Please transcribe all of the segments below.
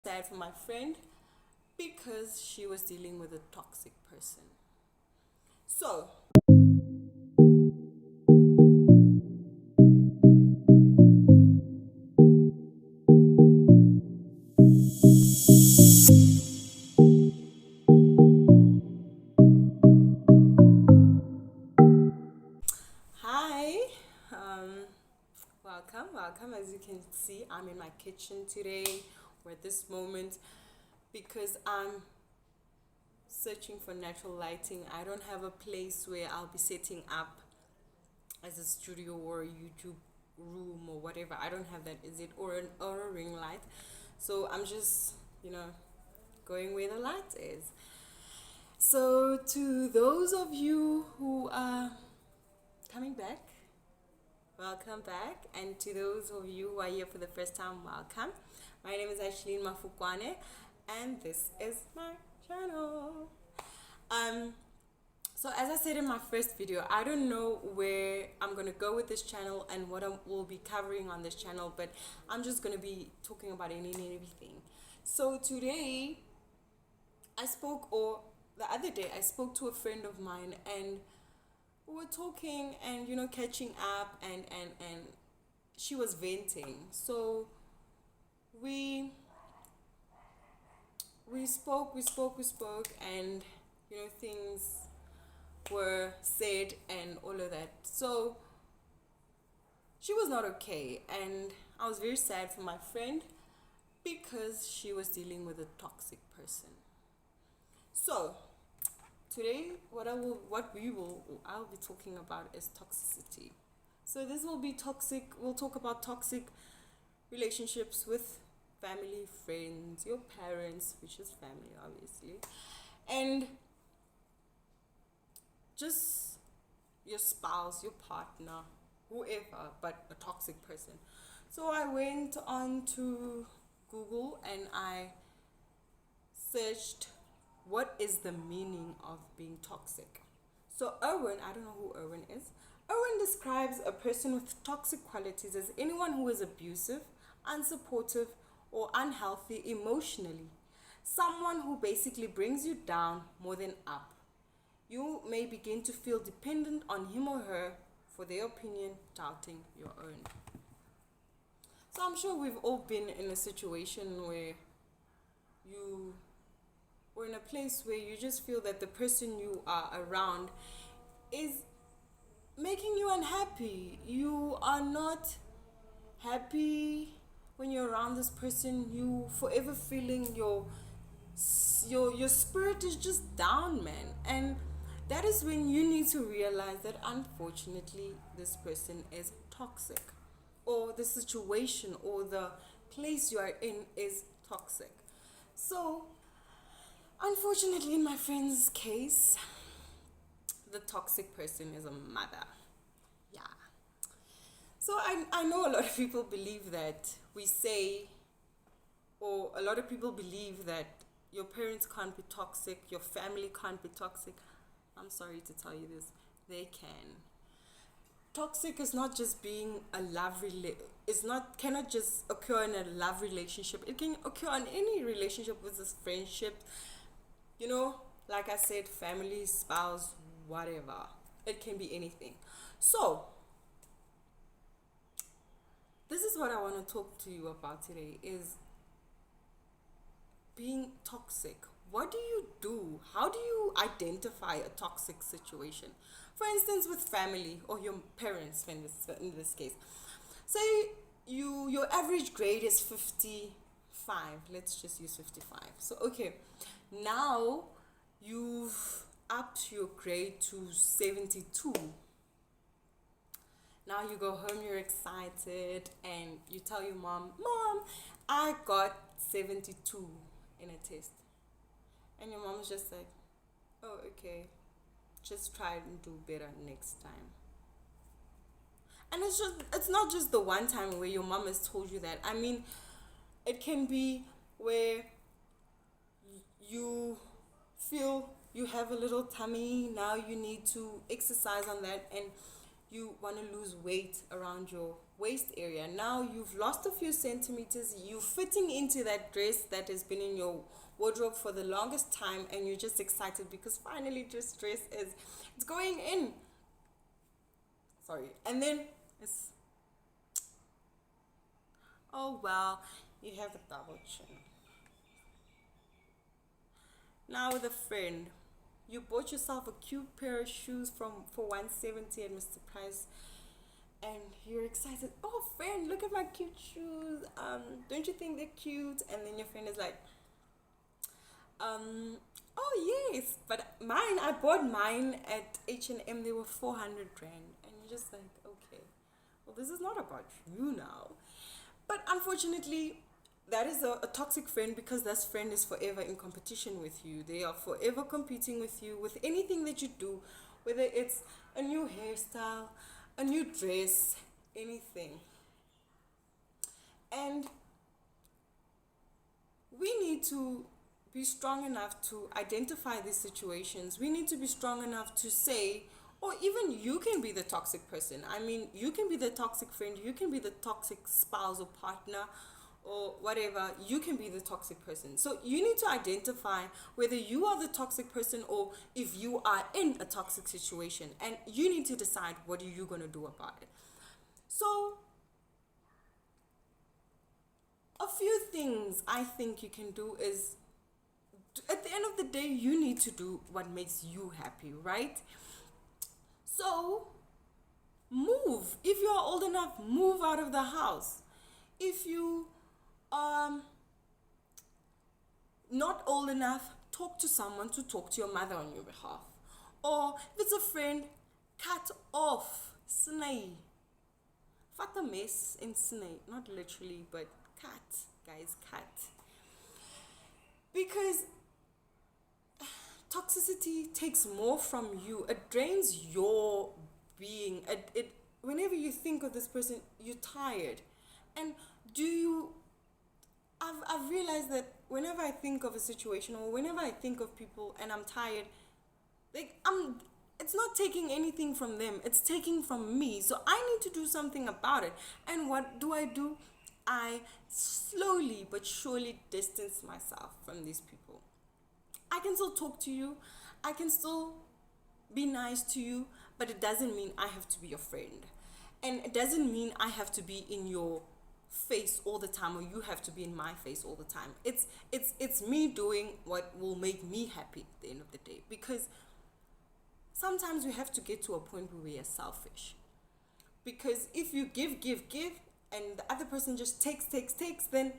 sad for my friend because she was dealing with a toxic person. So, hi, welcome. As you can see, I'm in my kitchen today or at this moment because I'm searching for natural lighting. I don't have a place where I'll be setting up as a studio or a YouTube room or whatever. I don't have that. Is it or a ring light? So I'm just going where the light is. So to those of you who are coming back, welcome back, and to those of you who are here for the first time, welcome. My name is Ashlene Mafokoane, and this is my channel. So as I said in my first video, I don't know where I'm gonna go with this channel and what I will be covering on this channel, but I'm just gonna be talking about any and everything. So today, the other day, I spoke to a friend of mine, and we were talking and catching up, and she was venting. So we spoke, and things were said and all of that. So she was not okay, and I was very sad for my friend because she was dealing with a toxic person. So today, I'll be talking about is toxicity. So this will be toxic. We'll talk about toxic relationships with family, friends, your parents, which is family, obviously, and just your spouse, your partner, whoever, but a toxic person. So I went on to Google and I searched what is the meaning of being toxic. So Erwin, I don't know who Erwin is. Erwin describes a person with toxic qualities as anyone who is abusive, unsupportive, or unhealthy emotionally. Someone who basically brings you down more than up. You may begin to feel dependent on him or her for their opinion, doubting your own. So I'm sure we've all been in a situation where you or in a place where you just feel that the person you are around is making you unhappy. You are not happy when you're around this person. You forever feeling your spirit is just down, man. And that is when you need to realize that unfortunately this person is toxic, or the situation or the place you are in is toxic. So unfortunately, in my friend's case, the toxic person is a mother. Yeah. So I know a lot of people believe that or a lot of people believe that your parents can't be toxic, your family can't be toxic. I'm sorry to tell you this, they can. Toxic is not just being a cannot just occur in a love relationship. It can occur in any relationship, with this friendship, like I said, family, spouse, whatever. It can be anything. So this is what I want to talk to you about today, is being toxic. What do you do? How do you identify a toxic situation? For instance, with family or your parents, in this case. Say your average grade is 55. Let's just use 55. So, okay. Now, you've upped your grade to 72. Now you go home, you're excited, and you tell your mom, I got 72 in a test. And your mom's just like, oh, okay, just try and do better next time. And it's not just the one time where your mom has told you that. I mean, it can be where you feel you have a little tummy, now you need to exercise on that, and you want to lose weight around your waist area. Now you've lost a few centimeters, you're fitting into that dress that has been in your wardrobe for the longest time, and you're just excited because finally this dress it's going in. Sorry. And then it's, oh well, you have a double chin. Now with a friend, you bought yourself a cute pair of shoes for 170 at Mr. Price, and you're excited. Oh friend, look at my cute shoes. Don't you think they're cute? And then your friend is like, oh yes, but mine, I bought mine at H&M. They were 400 rand, and you're just like, okay, well this is not about you now. But unfortunately, that is a toxic friend, because that friend is forever in competition with you. They are forever competing with you with anything that you do, whether it's a new hairstyle, a new dress, anything. And we need to be strong enough to identify these situations. We need to be strong enough to say, or even you can be the toxic person. I mean, you can be the toxic friend, you can be the toxic spouse or partner or whatever. You can be the toxic person. So you need to identify whether you are the toxic person or if you are in a toxic situation, and you need to decide what are you going to do about it. So a few things I think you can do is, at the end of the day, you need to do what makes you happy, right? So move. If you are old enough, move out of the house. If you not old enough, talk to someone to talk to your mother on your behalf. Or if it's a friend, cut off. Snay. Fat a mess in snay. Not literally, but cut. Guys, cut. Because toxicity takes more from you. It drains your being. It whenever you think of this person, you're tired. And I've realized that whenever I think of a situation or whenever I think of people and I'm tired, it's not taking anything from them, it's taking from me. So I need to do something about it. And what do? I slowly but surely distance myself from these people. I can still talk to you, I can still be nice to you, but it doesn't mean I have to be your friend. And it doesn't mean I have to be in your face all the time, or you have to be in my face all the time. It's me doing what will make me happy at the end of the day. Because sometimes we have to get to a point where we are selfish. Because if you give, and the other person just takes, then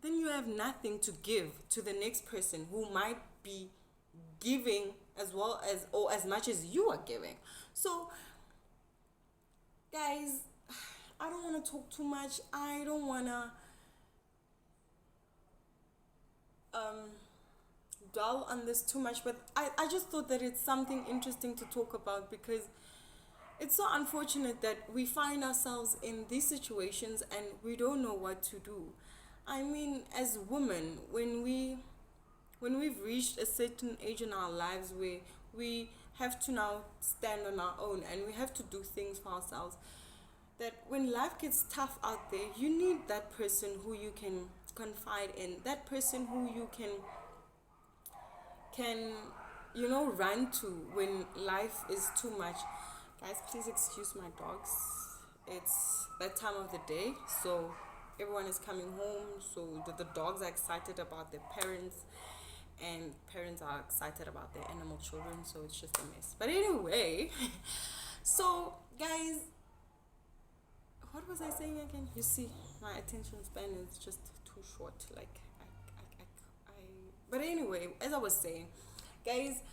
you have nothing to give to the next person who might be giving as well as, or as much as you are giving. So guys, I don't want to talk too much. I don't want to dwell on this too much, but I just thought that it's something interesting to talk about, because it's so unfortunate that we find ourselves in these situations and we don't know what to do. I mean, as women, when we've reached a certain age in our lives where we have to now stand on our own and we have to do things for ourselves, that when life gets tough out there, you need that person who you can confide in, that person who you can run to when life is too much. Guys, please excuse my dogs. It's that time of the day, so everyone is coming home, so the dogs are excited about their parents, and parents are excited about their animal children, so it's just a mess. But anyway, so guys, what was I saying again? You see, my attention span is just too short. Like, but anyway, as I was saying, guys,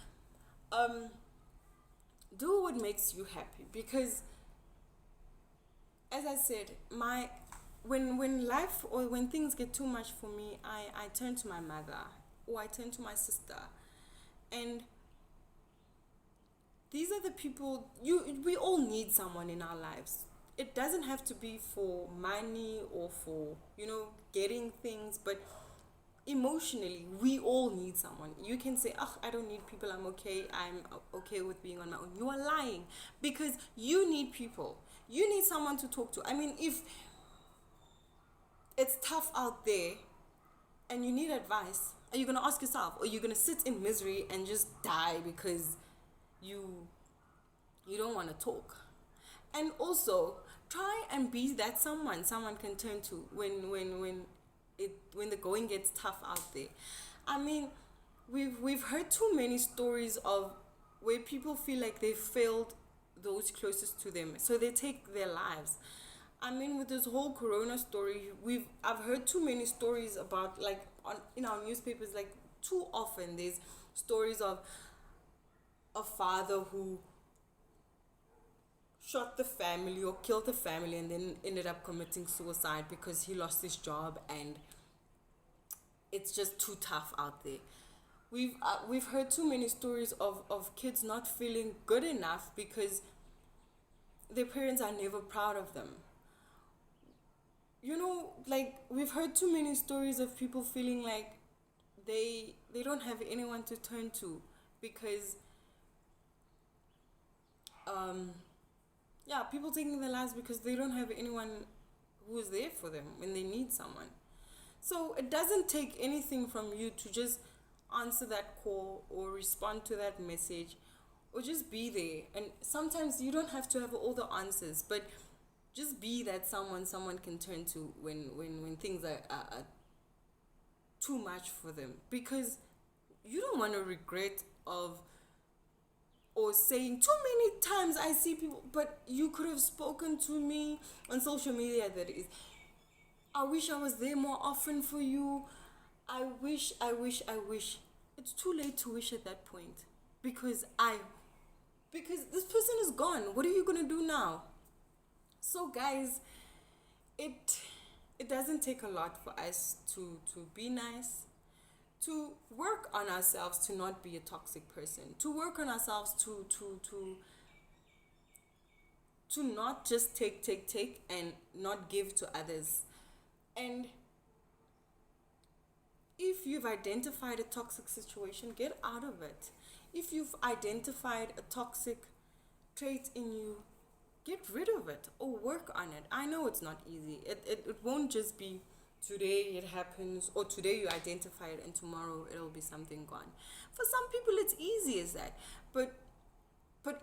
do what makes you happy. Because, as I said, when life or when things get too much for me, I turn to my mother or I turn to my sister, and these are the people we all need someone in our lives. It doesn't have to be for money or for getting things, but emotionally we all need someone. You can say, oh, I don't need people, I'm okay with being on my own. You are lying, because you need people. You need someone to talk to. I mean, if it's tough out there and you need advice, are you going to ask yourself, or are you going to sit in misery and just die because you don't want to talk? And also, try and be that someone can turn to when the going gets tough out there. I mean, we've heard too many stories of where people feel like they failed those closest to them, so they take their lives. I mean, with this whole corona story, I've heard too many stories about, like, in our newspapers, like, too often there's stories of a father who shot the family or killed the family and then ended up committing suicide because he lost his job, and it's just too tough out there. We've heard too many stories of kids not feeling good enough because their parents are never proud of them. You know, like, we've heard too many stories of people feeling like they don't have anyone to turn to because people taking their lives because they don't have anyone who's there for them when they need someone. So it doesn't take anything from you to just answer that call or respond to that message or just be there. And sometimes you don't have to have all the answers, but just be that someone can turn to when things are too much for them, because you don't want to regret of or saying too many times, I see people, but you could have spoken to me on social media, that is, I wish I was there more often for you. I wish. It's too late to wish at that point, because this person is gone. What are you going to do now? So guys, it doesn't take a lot for us to be nice, to work on ourselves to not be a toxic person, to work on ourselves to not just take and not give to others. And if you've identified a toxic situation, get out of it. If you've identified a toxic trait in you, get rid of it or work on it. I know it's not easy. It won't just be today it happens, or today you identify it and tomorrow it'll be something gone. For some people it's easy as that. But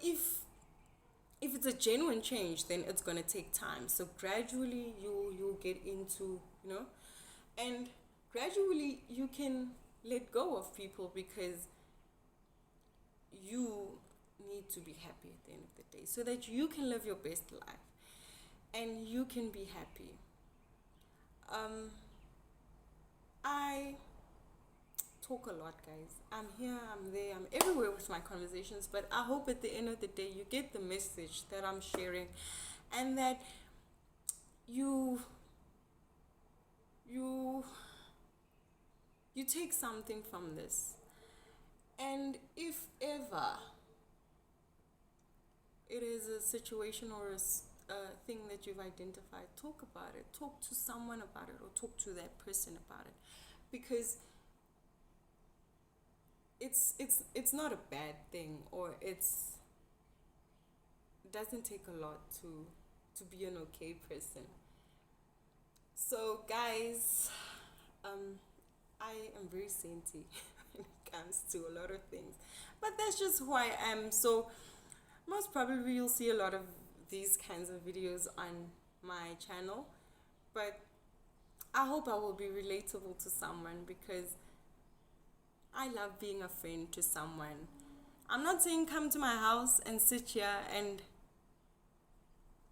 if it's a genuine change, then it's gonna take time. So gradually you'll get into, and gradually you can let go of people, because you need to be happy at the end of the day so that you can live your best life and you can be happy. I talk a lot, guys. I'm here, I'm there, I'm everywhere with my conversations, but I hope at the end of the day you get the message that I'm sharing, and that you take something from this. And if ever it is a situation or a thing that you've identified, talk about it. Talk to someone about it, or talk to that person about it, because it's not a bad thing, or it doesn't take a lot to be an okay person. So guys, I am very saintly when it comes to a lot of things, but that's just who I am. So most probably you'll see a lot of these kinds of videos on my channel, but I hope I will be relatable to someone, because I love being a friend to someone. I'm not saying come to my house and sit here and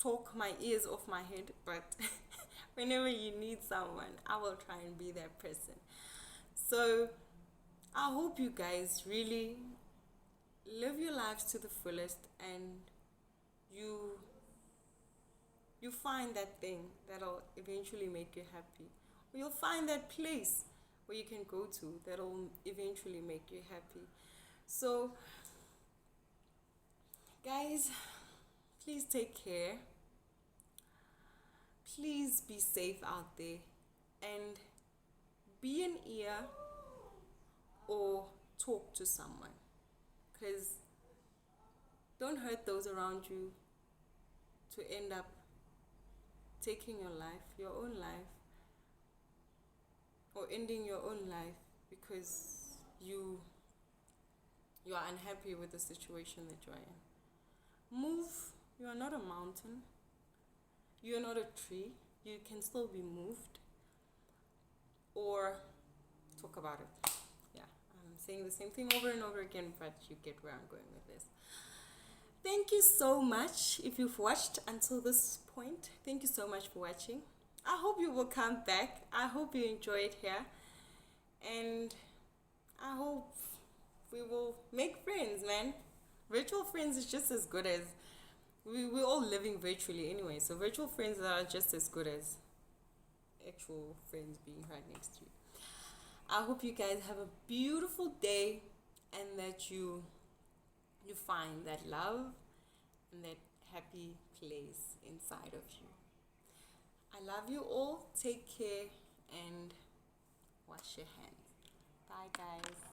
talk my ears off my head, but whenever you need someone, I will try and be that person. So I hope you guys really live your lives to the fullest, and you find that thing that'll eventually make you happy. Or you'll find that place where you can go to that'll eventually make you happy. So guys, please take care. Please be safe out there, and be an ear or talk to someone, because don't hurt those around you. to end up taking your own life, or ending your own life because you are unhappy with the situation that you are in. Move. You are not a mountain. You are not a tree. You can still be moved. Or talk about it. Yeah, I'm saying the same thing over and over again, but you get where I'm going with this. Thank you so much if you've watched until this point. Thank you so much for watching. I hope you will come back. I hope you enjoyed here. And I hope we will make friends, man. Virtual friends is just as good as... We're all living virtually anyway. So virtual friends are just as good as actual friends being right next to you. I hope you guys have a beautiful day and that you find that love and that happy place inside of you. I love you all. Take care and wash your hands. Bye, guys.